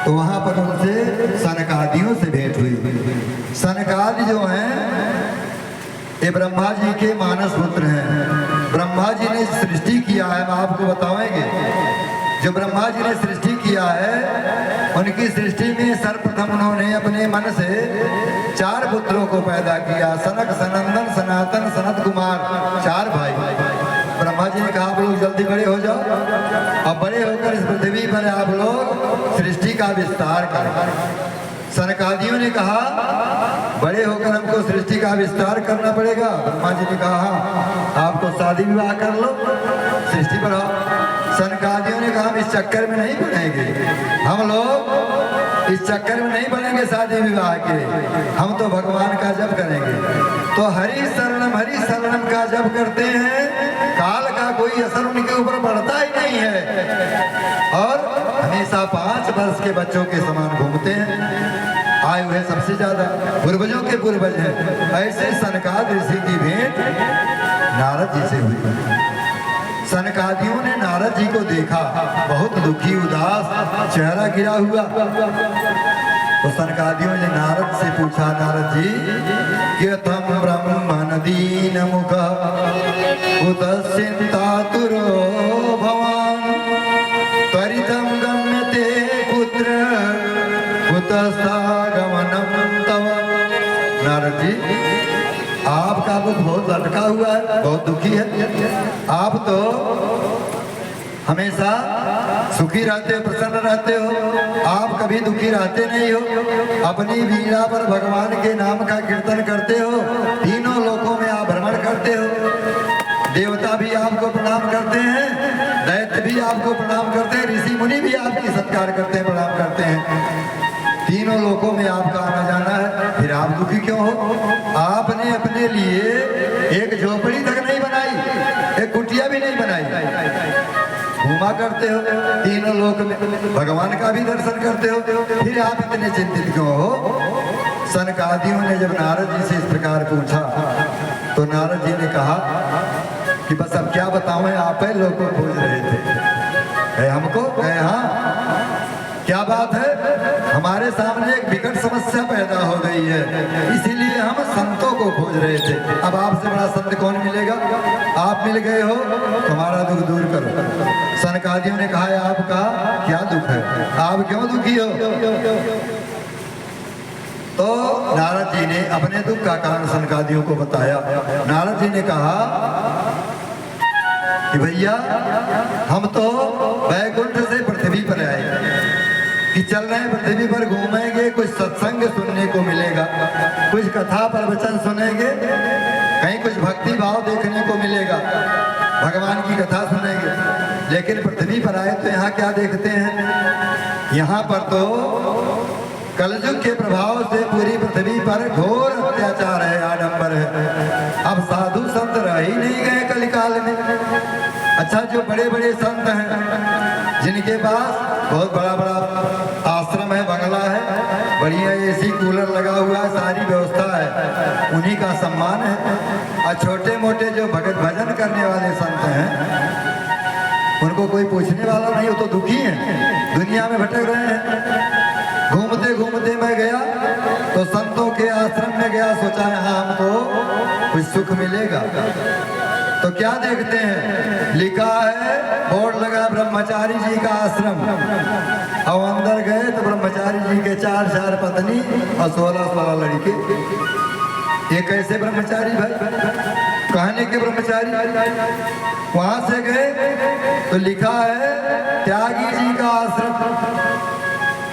तो वहां पर उनसे सनकादियों से भेंट हुई। सनकादि जो हैं ये ब्रह्मा जी के मानस पुत्र हैं। ब्रह्मा जी ने सृष्टि किया है, हम आपको बताएंगे। जो ब्रह्मा जी ने सृष्टि किया है, उनकी सृष्टि में सर्वप्रथम उन्होंने अपने मन से 4 पुत्रों को पैदा किया। सनक, सनंदन, सनातन, सनत कुमार, 4 भाई। ब्रह्मा जी ने कहा आप लोग जल्दी बड़े हो जाओ, अब बड़े होकर इस पृथ्वी पर आप लोग सृष्टि का विस्तार करें। सनकादियों ने कहा बड़े होकर हमको सृष्टि का विस्तार करना पड़ेगा। ब्रह्मा जी ने कहा हाँ, आपको शादी विवाह कर लो, सृष्टि पर आओ। सनकादियों ने कहा हम इस चक्कर में नहीं पड़ेंगे, हम लोग इस चक्कर में नहीं पड़ेंगे शादी विवाह के, हम तो भगवान का जप करेंगे। तो हरि शरणम का जप करते हैं, काल का कोई असर उनके ऊपर पड़ता ही नहीं है और हमेशा 5 वर्ष के बच्चों के समान घूमते हैं। आए हुए सबसे ज्यादा पूर्वजों के पूर्वज हैं। ऐसे सनकाद ऋषि की भेंट नारद जी से हुई। सनकादियों ने नारद जी को देखा, बहुत दुखी उदास चेहरा गिरा हुआ। तो सनकादियों ने नारद से पूछा, नारद जी क्यथम ब्रह्मण दीन मुख कुतश्चिन्तातुरो भवान त्वरितं गम्यते पुत्र कुतस्थागमनम तव। नारद जी आपका मुख बहुत लटका हुआ है, बहुत दुखी है। आप तो हमेशा सुखी रहते हो, प्रसन्न रहते हो, आप कभी दुखी रहते नहीं हो। अपनी वीणा पर भगवान के नाम का कीर्तन करते हो, तीनों लोकों में आप भ्रमण करते हो। देवता भी आपको प्रणाम करते हैं, दैत्य भी आपको प्रणाम करते हैं, ऋषि मुनि भी आपकी सत्कार करते हैं, प्रणाम करते हैं। तीनों लोकों में आपका आना जाना है, फिर आप दुखी क्यों हो? आपने अपने लिए एक झोपड़ी तक नहीं बनाई, एक कुटिया भी नहीं बनाई, घूमा करते हो तीनों लोक में, भगवान का भी दर्शन करते हो, फिर आप इतने चिंतित क्यों हो? सनकादियों ने जब नारद जी से इस प्रकार पूछा तो नारद जी ने कहा कि बस अब क्या बताऊं, आप ही लोग को खोज रहे थे, हमको कहे हाँ क्या बात है, हमारे सामने एक विकट समस्या पैदा हो गई है, इसीलिए हम संतों को खोज रहे थे। अब आपसे बड़ा संत कौन मिलेगा? आप मिल गए हो, तुम्हारा दुख दूर करो। सनकादियों ने कहा आपका क्या दुख है, आप क्यों दुखी हो? तो नारद जी ने अपने दुख का कारण सनकादियों को बताया। नारद जी ने कहा कि भैया हम तो वैकुंठ से पृथ्वी पर आए कि चल रहे हैं, पृथ्वी पर घूमेंगे, कुछ सत्संग सुनने को मिलेगा, कुछ कथा प्रवचन सुनेंगे, कहीं कुछ भक्ति भाव देखने को मिलेगा, भगवान की कथा सुनेंगे। लेकिन पृथ्वी पर आए तो यहाँ क्या देखते हैं? यहाँ पर तो कलयुग के प्रभाव से पूरी पृथ्वी पर घोर अत्याचार है, आडंबर है। अब साधु संत रह ही नहीं गए कलिकाल में। अच्छा जो बड़े बड़े संत हैं, जिनके पास बहुत बड़ा बड़ा आश्रम है, बंगला है, बढ़िया एसी कूलर लगा हुआ है, सारी व्यवस्था है, उन्हीं का सम्मान है। और छोटे मोटे जो भगत भजन करने वाले संत हैं, उनको कोई पूछने वाला नहीं, वो तो दुखी हैं, दुनिया में भटक रहे हैं। घूमते घूमते मैं गया तो संतों के आश्रम में गया, सोचा यहाँ हमको कुछ सुख मिलेगा। तो क्या देखते हैं, लिखा है, बोर्ड लगा ब्रह्मचारी जी का आश्रम। अब अंदर गए तो ब्रह्मचारी जी के 4 पत्नी और 16 लड़के। ये कैसे ब्रह्मचारी भाई, कहने के ब्रह्मचारी। वहां से गए तो लिखा है त्यागी जी का आश्रम,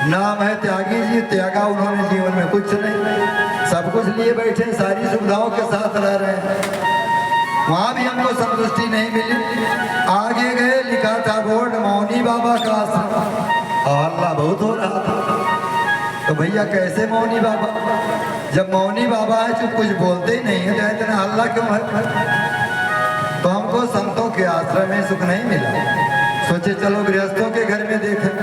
नाम है त्यागी जी, त्यागा उन्होंने जीवन में कुछ नहीं, सब कुछ लिए बैठे, सारी सुविधाओं के साथ रह रहे हैं। वहां भी हमको संतुष्टि नहीं मिली। आगे गए, लिखा था बोर्ड मौनी बाबा का आश्रम, और हल्ला बहुत हो रहा था। तो भैया कैसे मौनी बाबा, जब मौनी बाबा है चुप, कुछ बोलते ही नहीं है, तो इतना हल्ला क्यों है? तो हमको संतों के आश्रम में सुख नहीं मिला, सोचे चलो गृहस्थों के घर में देखें।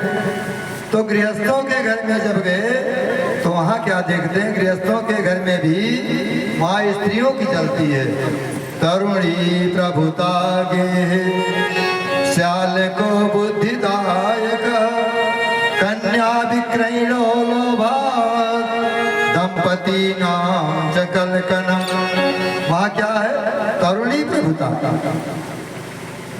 तो गृहस्थों के घर में जब गए तो वहाँ क्या देखते हैं, गृहस्थों के घर में भी माँ स्त्रियों की चलती है। तरुणी प्रभुता गे श्याल को बुद्धिदायक, कन्या विक्रम त्रैलोलो भात दंपति नाम चकल कनम। वहाँ क्या है? तरुणी प्रभुता।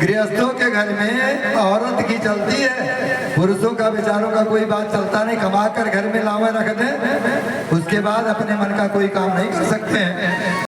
गृहस्थों के घर में औरत की चलती है, पुरुषों का विचारों का कोई बात चलता नहीं। कमा कर घर में लावा रख दें, उसके बाद अपने मन का कोई काम नहीं कर सकते हैं।